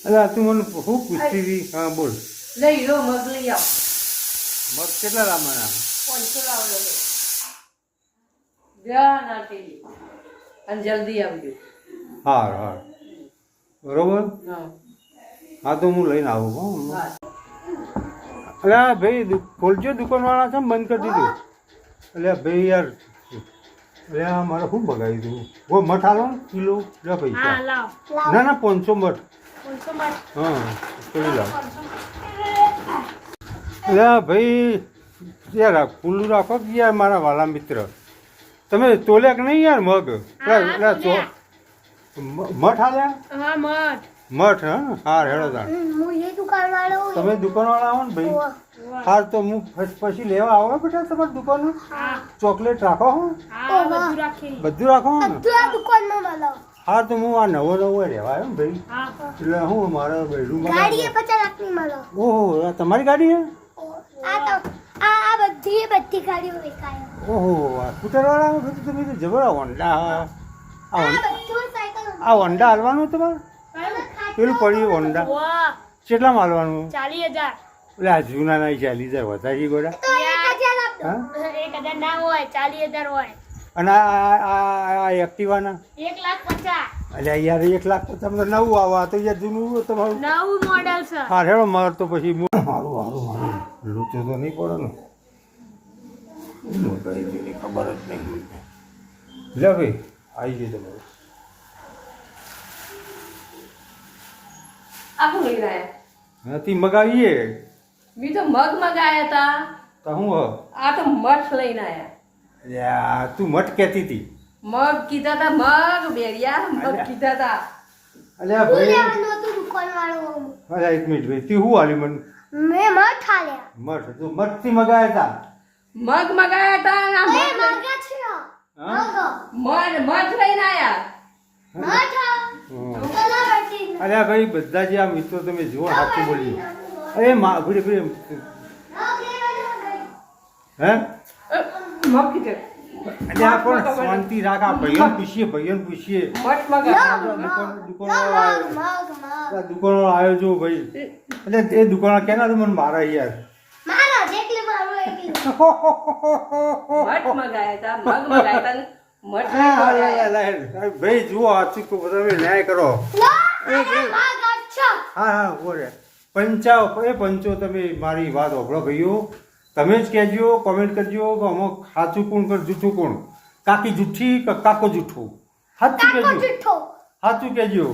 અરે તું મને શું પૂછતી હતી? હા બોલ. લઈ લો મગ લઈ આવો. મગ કેટલા લાવવાના? 500 લાવજો લે. જ્યાં ના તેલી અને જલ્દી આવજો. હાર હાર બરોબર. હા હા તો હું લઈને આવું હો. હા. અરે ભાઈ ખોલજો દુકાનવાળા છે બંધ કરી દીધું. અરે ભાઈ યાર અરે આ મારે શું બગાડી દીધું. ઓ મઠ આલો ને કિલો લે પૈસા. ના ના 500 મઠ. હા કરી લાવ. અરે ભાઈ યાર ખુલ્લું રાખો કે યાર મારા વાલા મિત્ર. તમે તોલ્યા કે નહીં યાર મગ? મઠ આલ્યા? હા મઠ મઠ હા હાર હેડો તાણ. તમે દુકાનવાળા આવો ને ભાઈ હાર તો હું પછી લેવા આવો બેટા તમારી દુકાનમાં. ચોકલેટ રાખો હો? હા બધું રાખી બધું રાખો ને? હા તો હું આ નવો રહેવા આવ્યો ને ભાઈ. એટલે હું મારા બેડરૂમ ઓહો આ તમારી ગાડી છે? ઓહો આ સ્કૂટરવાળા બધું તમે તો જબર હોન્ડા આ હોન્ડા હાલવાનું તમારે? પેલું પડ્યું હોન્ડા કેટલામાં હાલવાનું? 40,000 એટલે આ જૂના ના 40,000 વધારી ગોડા. 1,000 ના હોય 40,000 હોય. અને આ એક્ટિવાના 1,50,000 અલ્યા યાર 1,00,000 તો તમને નવું આવા તો યાર જૂનું તમારું નવું મોડેલ છે. હા હેડો માર તો પછી મારું લૂચો તો નહીં પડે ને. ખબર જ નહીં. લે ભાઈ આવી જઈએ તમે. આખું લઈને આયા. નથી મગાવીએ મેં તો મગ મગાયા હતા. તો હું આ તો મઠ લઈને આયા. યાર તું મઠ કહેતી હતી. મગ કીધા તા મગ બેરિયા મગ કીધા તા. અલ્યા ભાઈ અલ્યા એક મિનિટ ભાઈ તું શું હાલી મને? મઠ તું મઠથી મગાયા હતા? મગ મગાયા હતા અને આ મઠ લઈને આયા. અલ્યા ભાઈ બધા જે આ મિત્રો તમે જુઓ સાચું બોલી. અરે મા ભૂરી ભૂરી હે મગ કીધે અલ્યા પણ શાંતિ રાખ. આ ભાઈઓને પૂછીએ મઠ મગાયા. દુકાનવાળો આવ્યો જો ભાઈ. એટલે એ દુકાનવાળા કેના તો મને મારા યાર. મઠ મગાયા હતા મગ મગાયા હતા ને મઠ લઈને આયા. ભાઈ જુઓ સાચું તમે ન્યાય કરો. હા હા બોલે 55 તમે મારી વાત સાંભળો ભાઈઓ. તમે જ કહેજો કોમેન્ટ કરજો કે અમુક સાચું કોણ કર જૂઠું કોણ. કાકી જૂઠી કે કાકો જૂઠું સાચું કહેજો. સાચું કહેજો.